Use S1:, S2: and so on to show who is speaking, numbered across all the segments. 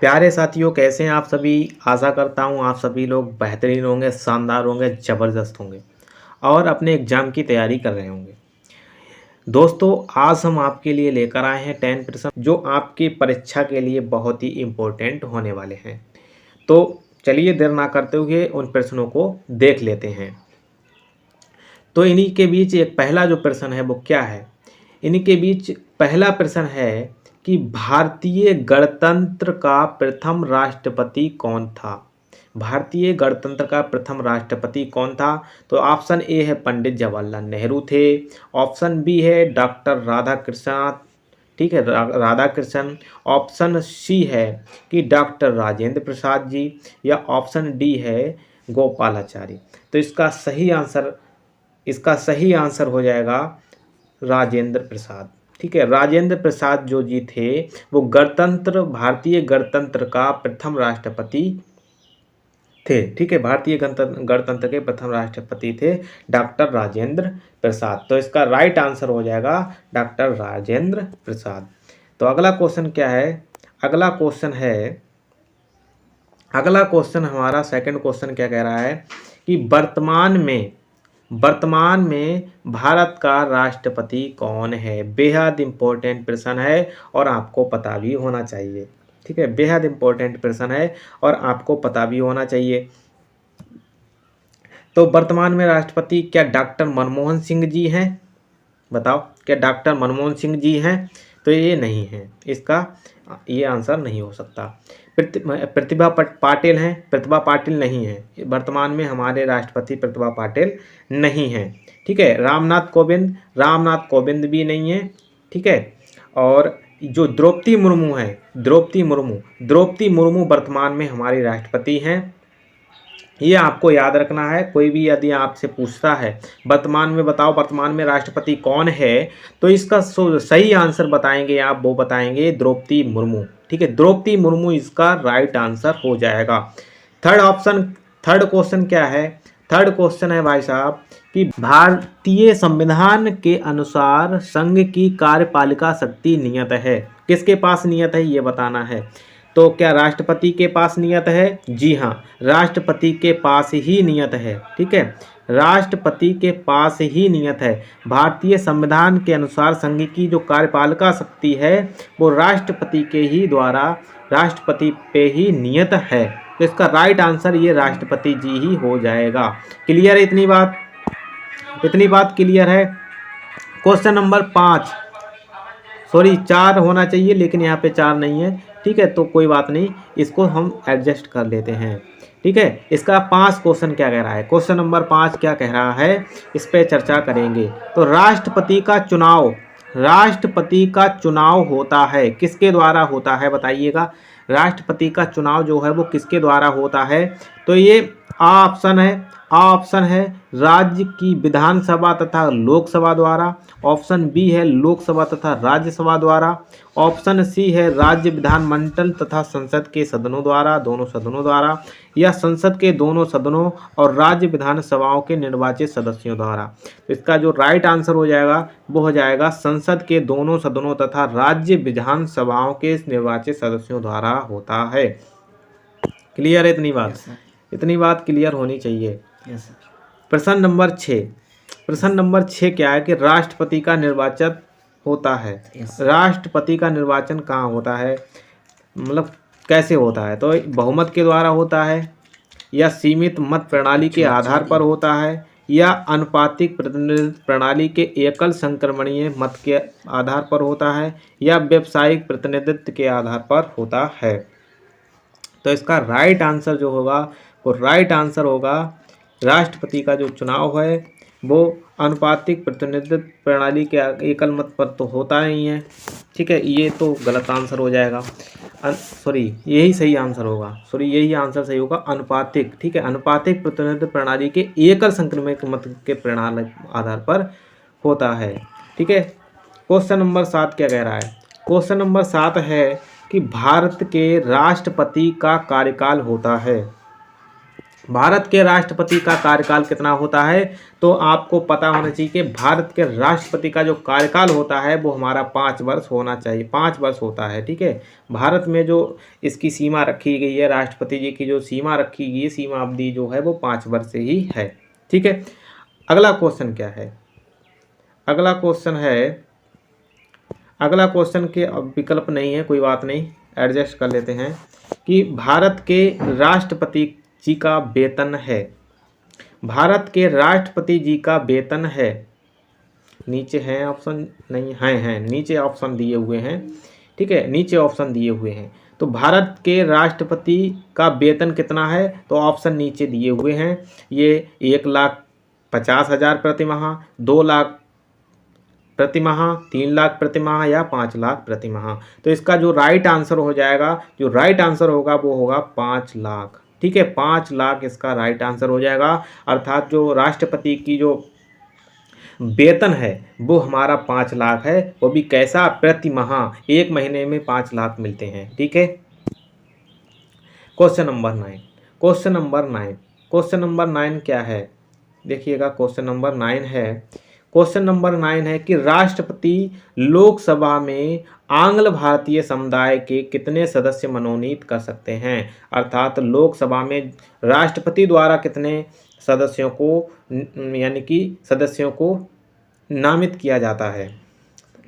S1: प्यारे साथियों, कैसे हैं आप सभी। आशा करता हूँ आप सभी लोग बेहतरीन होंगे, शानदार होंगे, ज़बरदस्त होंगे और अपने एग्ज़ाम की तैयारी कर रहे होंगे। दोस्तों, आज हम आपके लिए लेकर आए हैं 10 प्रश्न जो आपकी परीक्षा के लिए बहुत ही इम्पोर्टेंट होने वाले हैं। तो चलिए देर ना करते हुए उन प्रश्नों को देख लेते हैं। तो इन्हीं के बीच एक पहला जो प्रश्न है वो क्या है। इन्हीं के बीच पहला प्रश्न है कि भारतीय गणतंत्र का प्रथम राष्ट्रपति कौन था। भारतीय गणतंत्र का प्रथम राष्ट्रपति कौन था। तो ऑप्शन ए है पंडित जवाहरलाल नेहरू थे। ऑप्शन बी है डॉक्टर राधाकृष्ण, ठीक है, राधाकृष्ण। ऑप्शन सी है कि डॉक्टर राजेंद्र प्रसाद जी, या ऑप्शन डी है गोपालाचारी। तो इसका सही आंसर हो जाएगा राजेंद्र प्रसाद। ठीक है, राजेंद्र प्रसाद जो जी थे वो भारतीय गणतंत्र का प्रथम राष्ट्रपति थे। ठीक है, भारतीय गणतंत्र के प्रथम राष्ट्रपति थे डॉक्टर राजेंद्र प्रसाद। तो इसका राइट आंसर हो जाएगा डॉक्टर राजेंद्र प्रसाद। तो अगला क्वेश्चन क्या है। अगला क्वेश्चन हमारा सेकंड क्वेश्चन क्या कह रहा है कि वर्तमान में भारत का राष्ट्रपति कौन है। बेहद इम्पोर्टेंट प्रश्न है और आपको पता भी होना चाहिए। ठीक है, बेहद इम्पोर्टेंट प्रश्न है और आपको पता भी होना चाहिए। तो वर्तमान में राष्ट्रपति क्या डॉक्टर मनमोहन सिंह जी हैं। बताओ, क्या डॉक्टर मनमोहन सिंह जी हैं। तो ये नहीं है, इसका ये आंसर नहीं हो सकता। प्रतिभा पाटिल हैं। प्रतिभा पाटिल नहीं है, वर्तमान में हमारे राष्ट्रपति प्रतिभा पाटिल नहीं हैं। ठीक है, रामनाथ कोविंद भी नहीं है। ठीक है, और जो द्रौपदी मुर्मू वर्तमान में हमारी राष्ट्रपति हैं। ये आपको याद रखना है। कोई भी यदि आपसे पूछता है वर्तमान में बताओ वर्तमान में राष्ट्रपति कौन है, तो इसका सही आंसर बताएंगे आप, वो बताएंगे द्रौपदी मुर्मू। ठीक है, द्रौपदी मुर्मू इसका राइट आंसर हो जाएगा। थर्ड क्वेश्चन क्या है। थर्ड क्वेश्चन है भाई साहब कि भारतीय संविधान के अनुसार संघ की कार्यपालिका शक्ति नियत है। किसके पास नियत है ये बताना है। तो क्या राष्ट्रपति के पास नियत है। जी हाँ, राष्ट्रपति के पास ही नियत है। ठीक है, राष्ट्रपति के पास ही नियत है। भारतीय संविधान के अनुसार संघ की जो कार्यपालिका शक्ति है वो राष्ट्रपति पे ही नियत है। तो इसका राइट आंसर ये राष्ट्रपति जी ही हो जाएगा। क्लियर है इतनी बात क्लियर है। क्वेश्चन नंबर 4 होना चाहिए, लेकिन यहाँ पे 4 नहीं है। ठीक है, तो कोई बात नहीं, इसको हम एडजस्ट कर लेते हैं। ठीक है, इसका 5 क्वेश्चन क्या कह रहा है। क्वेश्चन नंबर 5 क्या कह रहा है, इस पे चर्चा करेंगे। तो राष्ट्रपति का चुनाव होता है, किसके द्वारा होता है बताइएगा। राष्ट्रपति का चुनाव जो है वो किसके द्वारा होता है। तो ये ऑप्शन है राज्य की विधानसभा तथा लोकसभा द्वारा। ऑप्शन बी है लोकसभा तथा राज्यसभा द्वारा। ऑप्शन सी है राज्य विधानमंडल तथा संसद के सदनों द्वारा, दोनों सदनों द्वारा, या संसद के दोनों सदनों और राज्य विधानसभाओं के निर्वाचित सदस्यों द्वारा। तो इसका जो राइट आंसर हो जाएगा वो हो जाएगा संसद के दोनों सदनों तथा राज्य विधानसभाओं के निर्वाचित सदस्यों द्वारा होता है। क्लियर है इतनी बात। इतनी बात क्लियर होनी चाहिए। प्रश्न नंबर 6 क्या है कि राष्ट्रपति का निर्वाचन होता है। राष्ट्रपति का निर्वाचन कहाँ होता है, मतलब कैसे होता है। तो बहुमत के द्वारा होता है, या सीमित मत प्रणाली के आधार पर होता है, या अनुपातिक प्रतिनिधित्व प्रणाली के एकल संक्रमणीय मत के आधार पर होता है, या व्यावसायिक प्रतिनिधित्व के आधार पर होता है। तो इसका राइट आंसर जो होगा वो राष्ट्रपति का जो चुनाव है वो अनुपातिक प्रतिनिधित्व प्रणाली के एकल मत पर तो होता नहीं है। ठीक है, ये तो गलत आंसर हो जाएगा। यही सही आंसर होगा। यही आंसर सही होगा, अनुपातिक। ठीक है, अनुपातिक प्रतिनिधित्व प्रणाली के एकल संक्रमण मत के प्रणाली आधार पर होता है। ठीक है, क्वेश्चन नंबर 7 क्या कह रहा है। क्वेश्चन नंबर 7 है कि भारत के राष्ट्रपति का कार्यकाल होता है। भारत के राष्ट्रपति का कार्यकाल कितना होता है? तो आपको पता होना चाहिए कि भारत के राष्ट्रपति का जो कार्यकाल होता है वो हमारा 5 वर्ष होना चाहिए, 5 वर्ष होता है, ठीक है। भारत में जो इसकी सीमा रखी गई है, राष्ट्रपति जी की जो सीमा रखी गई है, सीमा अवधि जो है वो 5 वर्ष से ही है, ठीक है। अगला क्वेश्चन क्या है? अगला क्वेश्चन के अब विकल्प नहीं है, कोई बात नहीं, एडजस्ट कर लेते हैं कि भारत के राष्ट्रपति जी का वेतन है, भारत के राष्ट्रपति जी का वेतन है, नीचे हैं ऑप्शन, नहीं हैं, नीचे ऑप्शन दिए हुए हैं, ठीक है, नीचे ऑप्शन दिए हुए हैं। तो भारत के राष्ट्रपति का वेतन कितना है? तो ऑप्शन नीचे दिए हुए हैं, ये 1,50,000 प्रति माह, 2 लाख प्रति माह, 3 लाख प्रति माह या 5 लाख प्रति माह। तो इसका जो राइट आंसर हो जाएगा, जो राइट आंसर होगा वो होगा 5 लाख, ठीक है, 5 लाख इसका राइट आंसर हो जाएगा। अर्थात जो राष्ट्रपति की जो वेतन है वो हमारा 5 लाख है, वो भी कैसा? प्रति माह, 1 महीने में 5 लाख मिलते हैं, ठीक है। क्वेश्चन नंबर 9 क्या है? देखिएगा, क्वेश्चन नंबर 9 है कि राष्ट्रपति लोकसभा में आंग्ल भारतीय समुदाय के कितने सदस्य मनोनीत कर सकते हैं? अर्थात लोकसभा में राष्ट्रपति द्वारा कितने सदस्यों को यानी कि सदस्यों को नामित किया जाता है?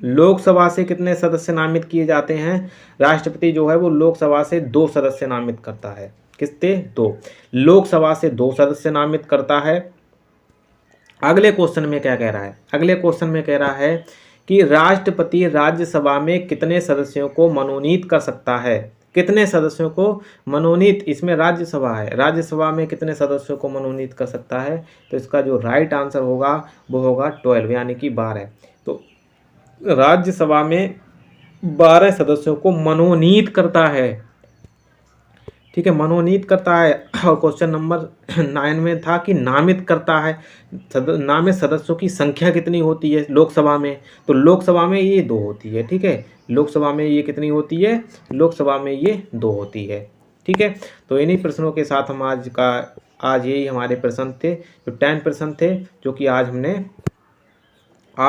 S1: लोकसभा से कितने सदस्य नामित किए जाते हैं? राष्ट्रपति जो है वो लोकसभा से 2 सदस्य नामित करता है। किससे? 2। लोकसभा से 2 सदस्य नामित करता है। अगले क्वेश्चन में क्या कह रहा है? अगले क्वेश्चन में कह रहा है कि राष्ट्रपति राज्यसभा में कितने सदस्यों को मनोनीत कर सकता है? कितने सदस्यों को मनोनीत, इसमें राज्यसभा है, राज्यसभा में कितने सदस्यों को मनोनीत कर सकता है? तो इसका जो राइट आंसर होगा वो होगा 12 यानी कि 12। तो राज्यसभा में 12 सदस्यों को मनोनीत करता है, ठीक है, मनोनीत करता है। और क्वेश्चन नंबर 9 में था कि नामित करता है, नामित सदस्यों की संख्या कितनी होती है लोकसभा में? तो लोकसभा में ये 2 होती है, ठीक है, लोकसभा में ये कितनी होती है? लोकसभा में ये 2 होती है, ठीक है। तो इन्हीं प्रश्नों के साथ हम आज यही हमारे प्रश्न थे, जो 10 प्रश्न थे जो कि आज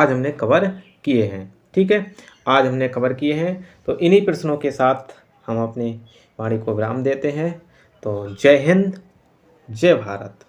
S1: हमने कवर किए हैं, ठीक है, आज हमने कवर किए हैं। तो इन्हीं प्रश्नों के साथ हम अपनी वाणी को विराम देते हैं। तो जय हिंद, जय भारत।